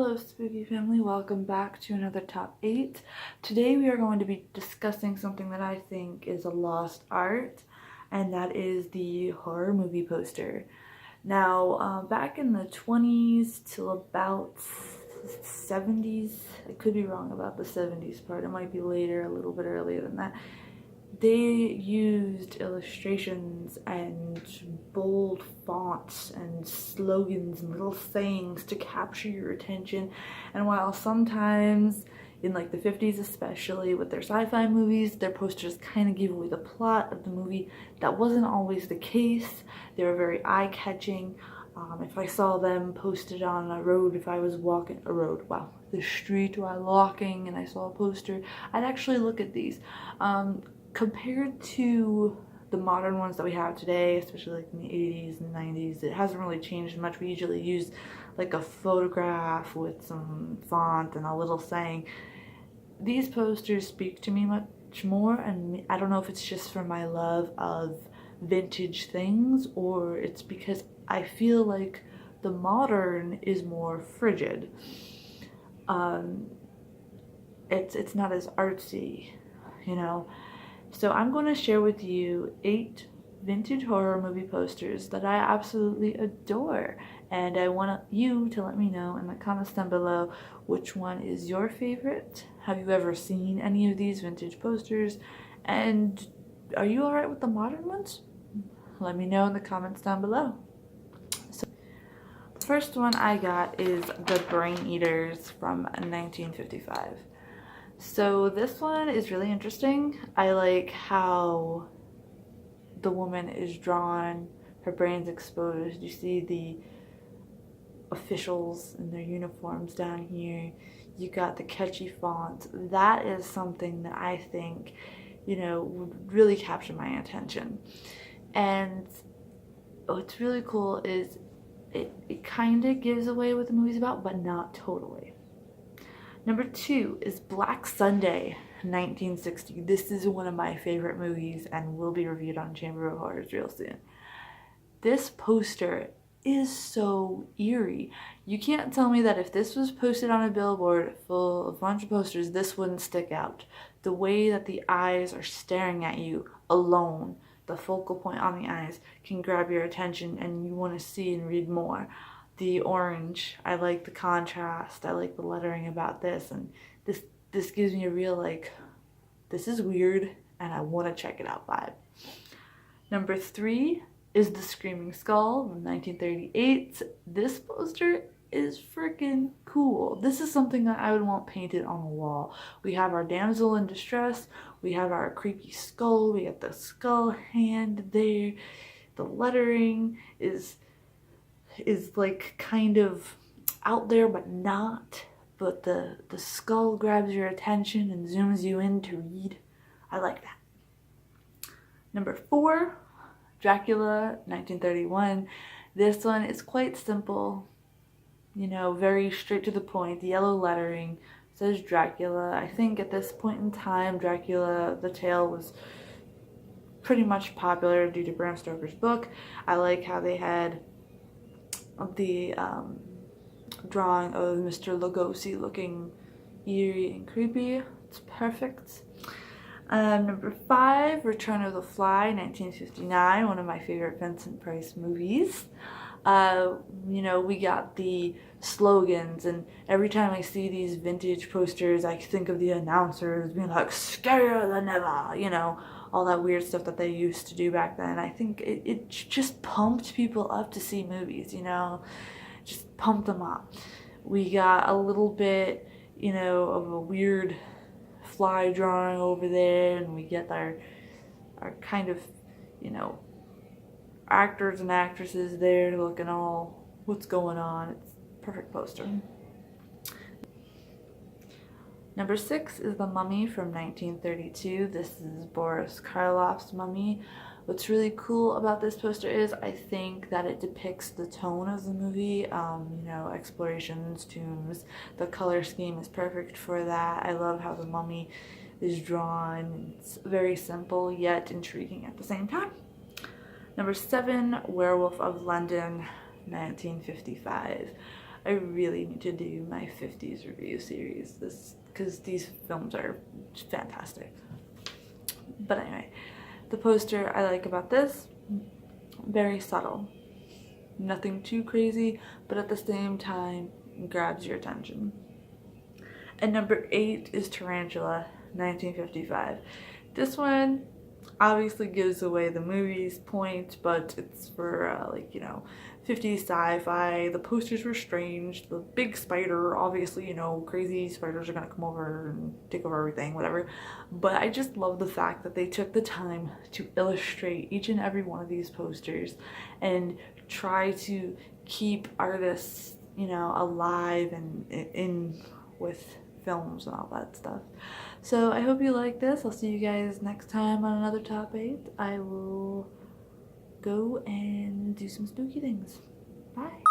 Hello spooky family, welcome back to another top 8. Today we are going to be discussing something that I think is a lost art, and that is the horror movie poster. Now, back in the 20s till about 70s, I could be wrong about the 70s part, it might be later, a little bit earlier than that, they used illustrations and bold fonts and slogans and little sayings to capture your attention. And while sometimes in like the 50s, especially with their sci-fi movies, their posters kind of gave away the plot of the movie, that wasn't always the case. They were very eye-catching. If I saw them posted on a road, if I was walking a road, wow, the street while walking, and I saw a poster, I'd actually look at these. Compared to the modern ones that we have today, especially like in the 80s and 90s, it hasn't really changed much. We usually use like a photograph with some font and a little saying. These posters speak to me much more, and I don't know if it's just for my love of vintage things or it's because I feel like the modern is more frigid. It's not as artsy, you know. So I'm going to share with you 8 vintage horror movie posters that I absolutely adore, and I want you to let me know in the comments down below which one is your favorite. Have you ever seen any of these vintage posters, and are you alright with the modern ones? Let me know in the comments down below. So the first one I got is the Brain Eaters from 1955. So this one is really interesting. I like how the woman is drawn, her brain's exposed. You see the officials in their uniforms down here. You got the catchy font. That is something that I think, would really capture my attention. And what's really cool is it kind of gives away what the movie's about, but not totally. Number 2 is Black Sunday, 1960. This is one of my favorite movies and will be reviewed on Chamber of Horrors real soon. This poster is so eerie. You can't tell me that if this was posted on a billboard full of a bunch of posters, this wouldn't stick out. The way that the eyes are staring at you alone, the focal point on the eyes, can grab your attention and you want to see and read more. The orange, I like the contrast, I like the lettering about this, and this gives me a real like, this is weird and I want to check it out vibe. Number 3 is the Screaming Skull from 1938. This poster is freaking cool. This is something that I would want painted on a wall. We have our damsel in distress, we have our creepy skull, we got the skull hand there, the lettering is like kind of out there but not, but the skull grabs your attention and zooms you in to read. I like that. Number 4, Dracula, 1931. This one is quite simple, very straight to the point. The yellow lettering says Dracula. I think at this point in time, Dracula, the tale was pretty much popular due to Bram Stoker's book. I like how they had the drawing of Mr. Lugosi looking eerie and creepy. It's perfect. Number 5, Return of the Fly, 1959, one of my favorite Vincent Price movies. We got the slogans, and every time I see these vintage posters, I think of the announcers being like, scarier than ever, all that weird stuff that they used to do back then. I think it just pumped people up to see movies, just pumped them up. We got a little bit, of a weird fly drawing over there, and we get our kind of, actors and actresses there looking all what's going on. It's a perfect poster. Number 6 is The Mummy from 1932. This is Boris Karloff's Mummy. What's really cool about this poster is I think that it depicts the tone of the movie, explorations, tombs. The color scheme is perfect for that. I love how the mummy is drawn. It's very simple yet intriguing at the same time. Number 7, Werewolf of London, 1955. I really need to do my 50s review series, because these films are fantastic. But anyway, the poster I like about this, very subtle. Nothing too crazy, but at the same time grabs your attention. And number 8 is Tarantula, 1955. This one obviously gives away the movie's point, but it's for like, you know, 50s sci-fi. The posters were strange. The big spider, obviously, you know, crazy spiders are gonna come over and take over everything, whatever. But I just love the fact that they took the time to illustrate each and every one of these posters and try to keep artists, you know, alive and in with films and all that stuff. So I hope you like this. I'll see you guys next time on another top 8. I will go and do some spooky things. Bye.